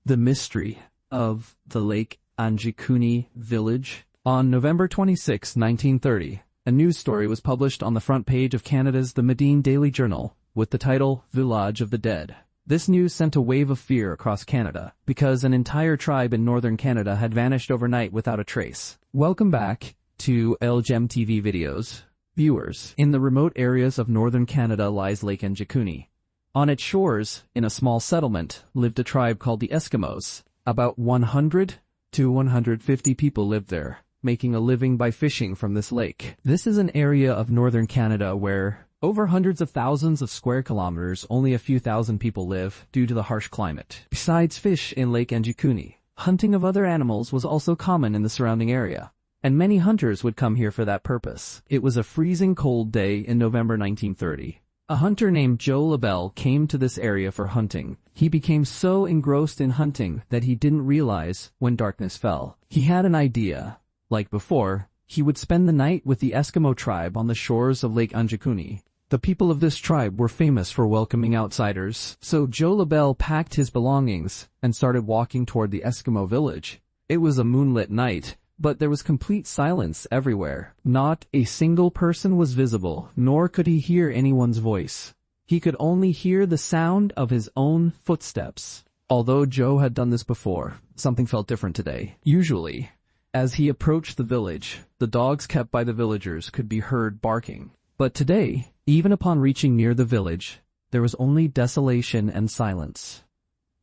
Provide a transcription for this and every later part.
The mystery of the Lake Anjikuni village. On November 26, 1930, a news story was published on the front page of Canada's The Medine Daily Journal with the title, Village of the Dead. This news sent a wave of fear across Canada because an entire tribe in northern Canada had vanished overnight without a trace. Welcome back to LGM TV videos. Viewers, in the remote areas of northern Canada lies Lake Anjikuni. On its shores, in a small settlement, lived a tribe called the Eskimos. About 100 to 150 people lived there, making a living by fishing from this lake. This is an area of northern Canada where, over hundreds of thousands of square kilometers, only a few thousand people live due to the harsh climate. Besides fish in Lake Anjikuni, hunting of other animals was also common in the surrounding area, and many hunters would come here for that purpose. It was a freezing cold day in November 1930. A hunter named Joe LaBelle came to this area for hunting. He became so engrossed in hunting that he didn't realize when darkness fell. He had an idea. Like before, he would spend the night with the Eskimo tribe on the shores of Lake Anjikuni. The people of this tribe were famous for welcoming outsiders, so Joe LaBelle packed his belongings and started walking toward the Eskimo village. It was a moonlit night, but there was complete silence everywhere. Not a single person was visible, nor could he hear anyone's voice. He could only hear the sound of his own footsteps. Although Joe had done this before, something felt different today. Usually, as he approached the village, the dogs kept by the villagers could be heard barking. But today, even upon reaching near the village, there was only desolation and silence.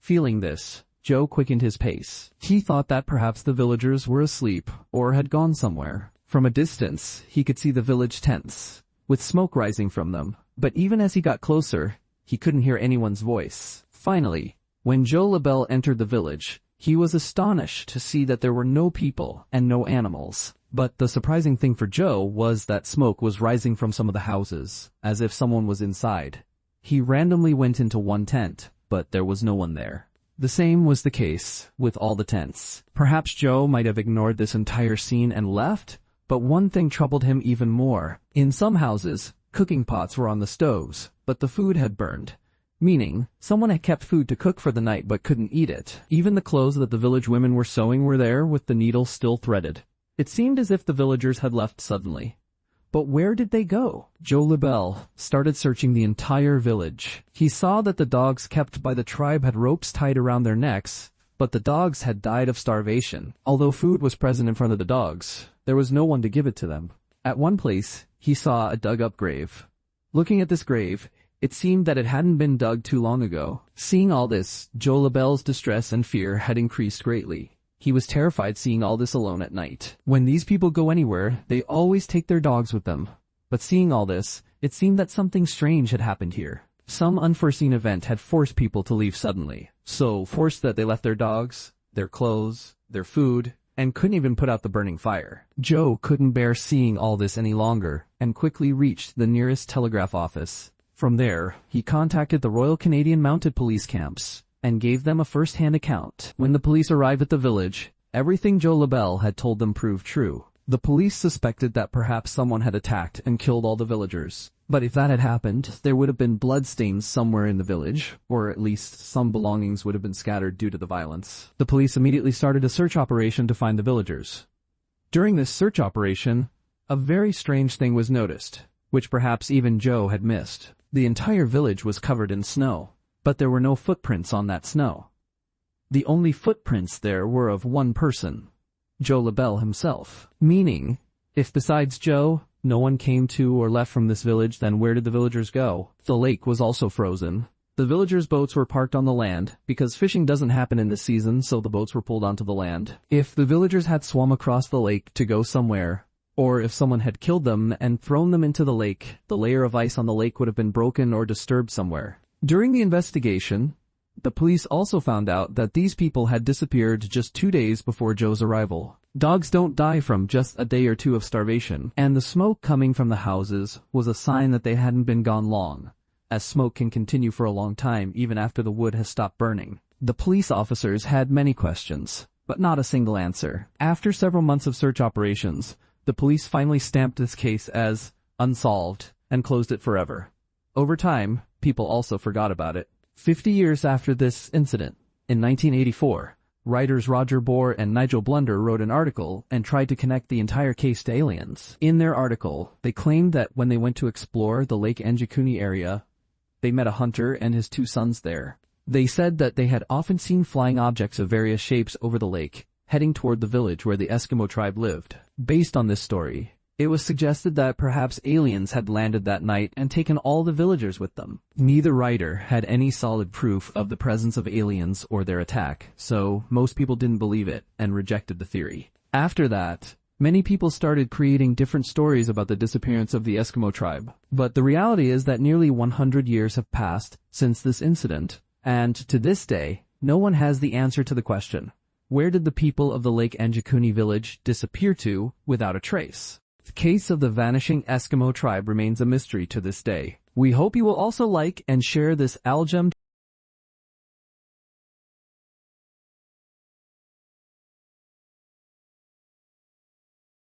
Feeling this, Joe quickened his pace. He thought that perhaps the villagers were asleep or had gone somewhere. From a distance, he could see the village tents, with smoke rising from them. But even as he got closer, he couldn't hear anyone's voice. Finally, when Joe LaBelle entered the village, he was astonished to see that there were no people and no animals. But the surprising thing for Joe was that smoke was rising from some of the houses, as if someone was inside. He randomly went into one tent, but there was no one there. The same was the case with all the tents. Perhaps Joe might have ignored this entire scene and left, but one thing troubled him even more. In some houses, cooking pots were on the stoves, but the food had burned. Meaning, someone had kept food to cook for the night but couldn't eat it. Even the clothes that the village women were sewing were there with the needle still threaded. It seemed as if the villagers had left suddenly. But where did they go? Joe LaBelle started searching the entire village. He saw that the dogs kept by the tribe had ropes tied around their necks, but the dogs had died of starvation. Although food was present in front of the dogs, there was no one to give it to them. At one place, he saw a dug-up grave. Looking at this grave, it seemed that it hadn't been dug too long ago. Seeing all this, Joe LaBelle's distress and fear had increased greatly. He was terrified seeing all this alone at night. When these people go anywhere, they always take their dogs with them. But seeing all this, it seemed that something strange had happened here. Some unforeseen event had forced people to leave suddenly. So forced that they left their dogs, their clothes, their food, and couldn't even put out the burning fire. Joe couldn't bear seeing all this any longer, and quickly reached the nearest telegraph office. From there, he contacted the Royal Canadian Mounted Police camps and gave them a first-hand account. When the police arrived at the village, everything Joe LaBelle had told them proved true. The police suspected that perhaps someone had attacked and killed all the villagers. But if that had happened, there would have been bloodstains somewhere in the village, or at least some belongings would have been scattered due to the violence. The police immediately started a search operation to find the villagers. During this search operation, a very strange thing was noticed, which perhaps even Joe had missed. The entire village was covered in snow, but there were no footprints on that snow. The only footprints there were of one person, Joe LaBelle himself. Meaning, if besides Joe, no one came to or left from this village, then where did the villagers go? The lake was also frozen. The villagers' boats were parked on the land, because fishing doesn't happen in this season, so the boats were pulled onto the land. If the villagers had swum across the lake to go somewhere, or if someone had killed them and thrown them into the lake, the layer of ice on the lake would have been broken or disturbed somewhere. During the investigation, the police also found out that these people had disappeared just 2 days before Joe's arrival. Dogs don't die from just a day or two of starvation, and the smoke coming from the houses was a sign that they hadn't been gone long, as smoke can continue for a long time even after the wood has stopped burning. The police officers had many questions, but not a single answer. After several months of search operations, the police finally stamped this case as unsolved and closed it forever. Over time, people also forgot about it. 50 years after this incident, In 1984, writers Roger Bohr and Nigel Blunder wrote an article and tried to connect the entire case to aliens. In their article, they claimed that when they went to explore the Lake Anjikuni area, they met a hunter and his two sons there. They said that they had often seen flying objects of various shapes over the lake, heading toward the village where the Eskimo tribe lived. Based on this story, it was suggested that perhaps aliens had landed that night and taken all the villagers with them. Neither writer had any solid proof of the presence of aliens or their attack, so most people didn't believe it and rejected the theory. After that, many people started creating different stories about the disappearance of the Eskimo tribe. But the reality is that nearly 100 years have passed since this incident, and to this day, no one has the answer to the question, where did the people of the Lake Anjikuni village disappear to without a trace? The case of the vanishing Eskimo tribe remains a mystery to this day. We hope you will also like and share this algem